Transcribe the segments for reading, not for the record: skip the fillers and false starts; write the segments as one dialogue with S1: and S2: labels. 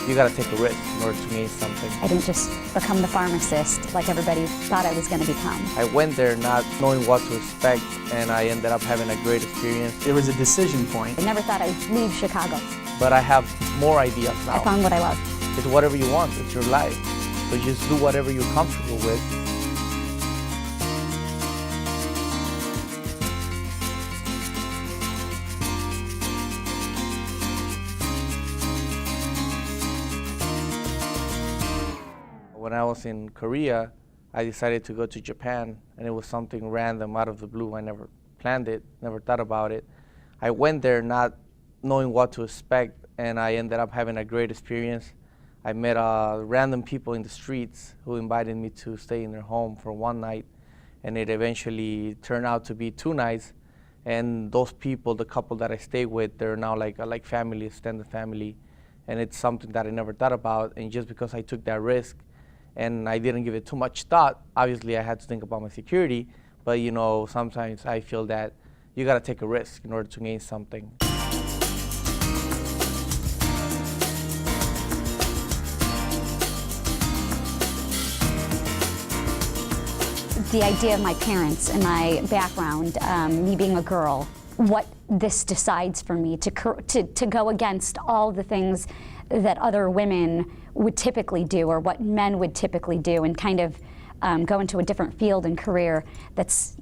S1: you gotta take a risk in order to gain something.
S2: I didn't just become the pharmacist like everybody thought I was going to become.
S1: I went there not knowing what to expect, and I ended up having a great experience.
S3: There was a decision point.
S2: I never thought I'd leave Chicago.
S1: But I have more ideas now.
S2: I found what I love.
S1: It's whatever you want, it's your life. So just do whatever you're comfortable with. When I was in Korea, I decided to go to Japan, and it was something random out of the blue. I never planned it, never thought about it. I went there not knowing what to expect, and I ended up having a great experience. I met random people in the streets who invited me to stay in their home for one night, and it eventually turned out to be 2 nights. And those people, the couple that I stayed with, they're now like family, extended family, and it's something that I never thought about. And just because I took that risk, and I didn't give it too much thought, obviously I had to think about my security, but you know, sometimes I feel that you gotta take a risk in order to gain something.
S2: The idea of my parents and my background, me being a girl, what this decides for me to go against all the things that other women would typically do or what men would typically do, and kind of go into a different field and career that's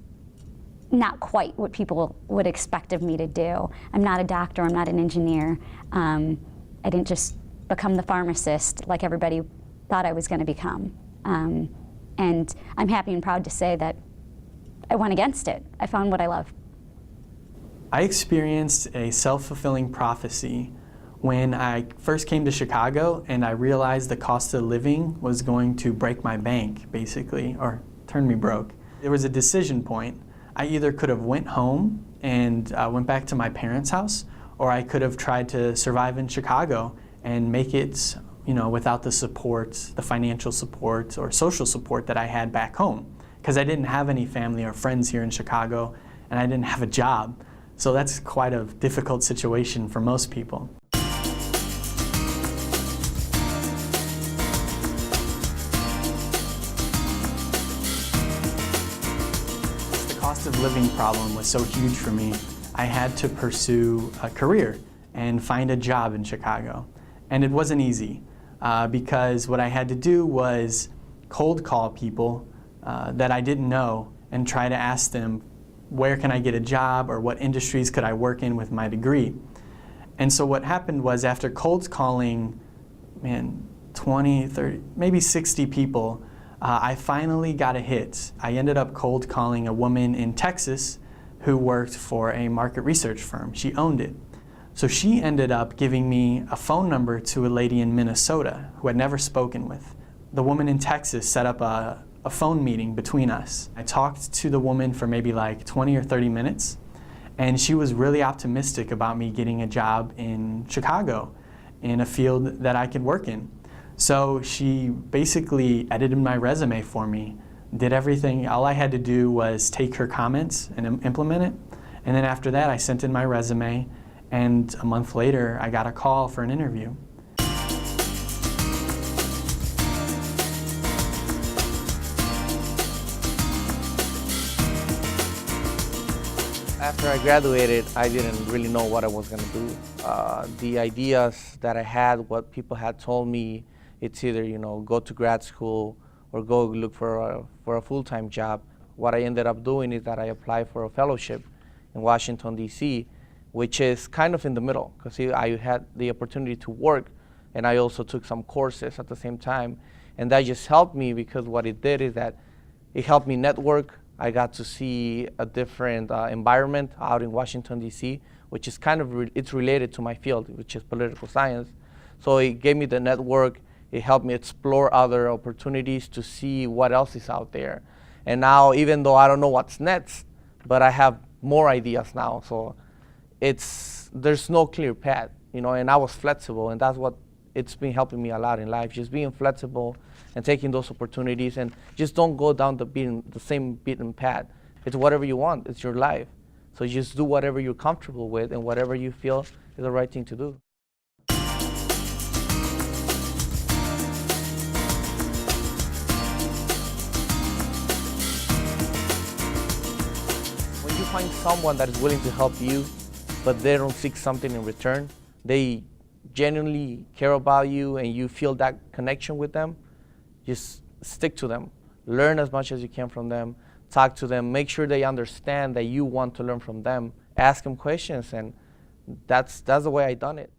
S2: not quite what people would expect of me to do. I'm not a doctor, I'm not an engineer. I didn't just become the pharmacist like everybody thought I was going to become. And I'm happy and proud to say that I went against it. I found what I love.
S3: I experienced a self-fulfilling prophecy when I first came to Chicago, and I realized the cost of living was going to break my bank, basically, or turn me broke. There was a decision point. I either could have went home and went back to my parents' house, or I could have tried to survive in Chicago and make it, you know, without the support, the financial support or social support that I had back home, because I didn't have any family or friends here in Chicago, and I didn't have a job. So that's quite a difficult situation for most people. The cost of living problem was so huge for me. I had to pursue a career and find a job in Chicago. And it wasn't easy because what I had to do was cold call people that I didn't know and try to ask them, where can I get a job, or what industries could I work in with my degree? And so what happened was, after cold calling, 20, 30, maybe 60 people, I finally got a hit. I ended up cold calling a woman in Texas who worked for a market research firm. She owned it. So she ended up giving me a phone number to a lady in Minnesota who I'd never spoken with. The woman in Texas set up a phone meeting between us. I talked to the woman for maybe like 20 or 30 minutes, and she was really optimistic about me getting a job in Chicago in a field that I could work in. So she basically edited my resume for me, did everything. All I had to do was take her comments and implement it. And then after that, I sent in my resume, and a month later, I got a call for an interview.
S1: After I graduated, I didn't really know what I was going to do. The ideas that I had, what people had told me, it's either, you know, go to grad school or go look for a full-time job. What I ended up doing is that I applied for a fellowship in Washington, D.C., which is kind of in the middle, because I had the opportunity to work, and I also took some courses at the same time. And that just helped me, because what it did is that it helped me network. I got to see a different environment out in Washington, D.C., which is kind of, it's related to my field, which is political science. So it gave me the network. It helped me explore other opportunities to see what else is out there. And now, even though I don't know what's next, but I have more ideas now. So there's no clear path, you know, and I was flexible, and that's what it's been helping me a lot in life, just being flexible and taking those opportunities, and just don't go down the same beaten path. It's whatever you want, it's your life. So just do whatever you're comfortable with and whatever you feel is the right thing to do. find someone that is willing to help you, but they don't seek something in return, they genuinely care about you and you feel that connection with them, just stick to them. Learn as much as you can from them, talk to them, make sure they understand that you want to learn from them, ask them questions, and that's the way I done it.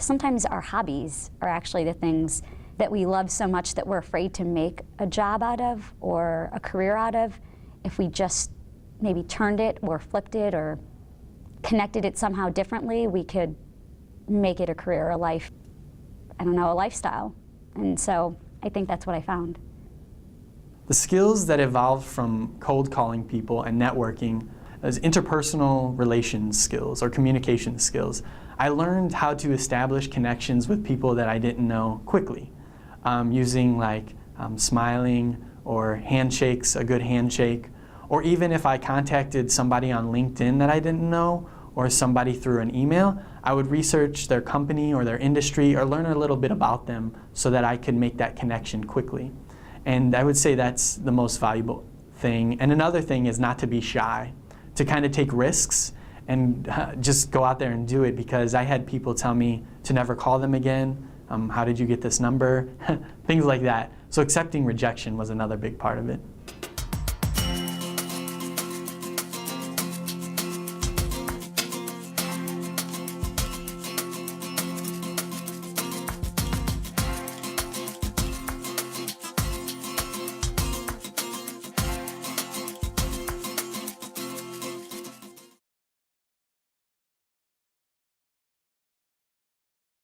S2: Sometimes our hobbies are actually the things that we love so much that we're afraid to make a job out of or a career out of. If we just maybe turned it or flipped it or connected it somehow differently, we could make it a career, a life, I don't know, a lifestyle. And so I think that's what I found.
S3: The skills that evolved from cold calling people and networking as interpersonal relations skills or communication skills. I learned how to establish connections with people that I didn't know quickly, using like smiling or handshakes, a good handshake, or even if I contacted somebody on LinkedIn that I didn't know or somebody through an email, I would research their company or their industry or learn a little bit about them so that I could make that connection quickly. And I would say that's the most valuable thing. And another thing is not to be shy, to kind of take risks and just go out there and do it, because I had people tell me to never call them again. How did you get this number? Things like that. So accepting rejection was another big part of it.